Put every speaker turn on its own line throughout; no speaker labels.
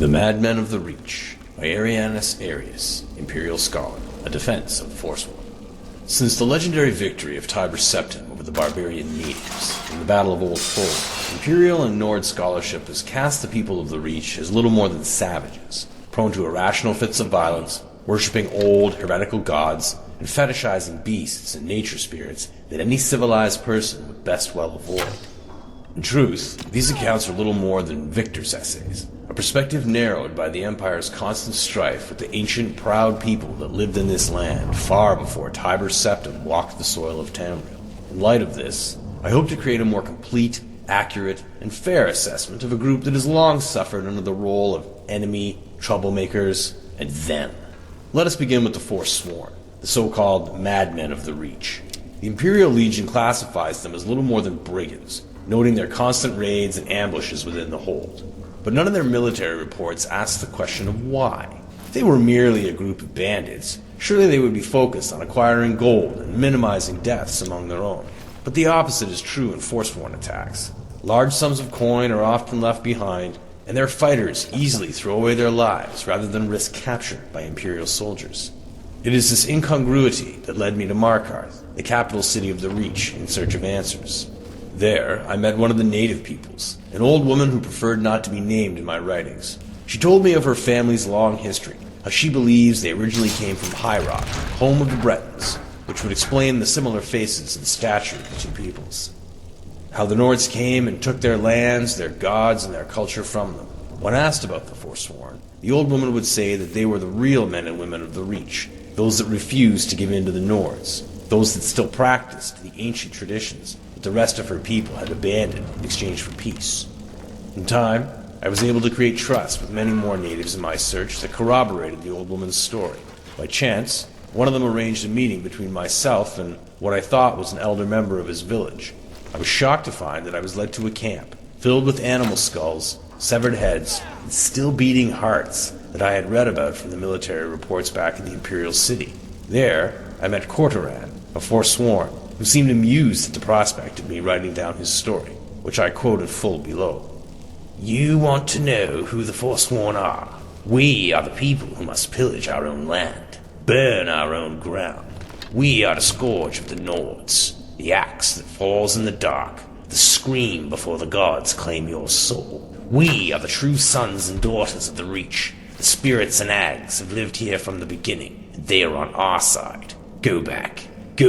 The Madmen of the Reach by Arianus Arius, Imperial Scholar, a defense of the Forsworn. Since the legendary victory of Tiber Septim over the barbarian natives in the Battle of Old Fold, Imperial and Nord scholarship has cast the people of the Reach as little more than savages, prone to irrational fits of violence, worshipping old, heretical gods, and fetishizing beasts and nature spirits that any civilized person would best well avoid. In truth, these accounts are little more than victor's essays, a perspective narrowed by the Empire's constant strife with the ancient, proud people that lived in this land far before Tiber Septim walked the soil of Tamriel. In light of this, I hope to create a more complete, accurate, and fair assessment of a group that has long suffered under the role of enemy, troublemakers, and them. Let us begin with the Forsworn, the so-called Madmen of the Reach. The Imperial Legion classifies them as little more than brigands, noting their constant raids and ambushes within the hold. But none of their military reports ask the question of why. If they were merely a group of bandits, surely they would be focused on acquiring gold and minimizing deaths among their own. But the opposite is true in Forsworn attacks. Large sums of coin are often left behind, and their fighters easily throw away their lives rather than risk capture by Imperial soldiers. It is this incongruity that led me to Markarth, the capital city of the Reach, in search of answers. There, I met one of the native peoples, an old woman who preferred not to be named in my writings. She told me of her family's long history, how she believes they originally came from High Rock, home of the Bretons, which would explain the similar faces and stature of the two peoples. How the Nords came and took their lands, their gods, and their culture from them. When asked about the Forsworn, the old woman would say that they were the real men and women of the Reach, those that refused to give in to the Nords, those that still practiced the ancient traditions that the rest of her people had abandoned in exchange for peace. In time, I was able to create trust with many more natives in my search that corroborated the old woman's story. By chance, one of them arranged a meeting between myself and what I thought was an elder member of his village. I was shocked to find that I was led to a camp, filled with animal skulls, severed heads, and still beating hearts that I had read about from the military reports back in the Imperial City. There, I met Cortoran, a Forsworn, who seemed amused at the prospect of me writing down his story, which I quote in full below. "You want to know who the Forsworn are? We are the people who must pillage our own land, burn our own ground. We are the scourge of the Nords, the axe that falls in the dark, the scream before the gods claim your soul. We are the true sons and daughters of the Reach. The spirits and ags have lived here from the beginning, and they are on our side. Go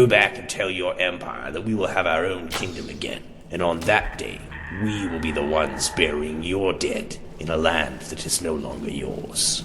back and tell your empire that we will have our own kingdom again, and on that day, we will be the ones burying your dead in a land that is no longer yours."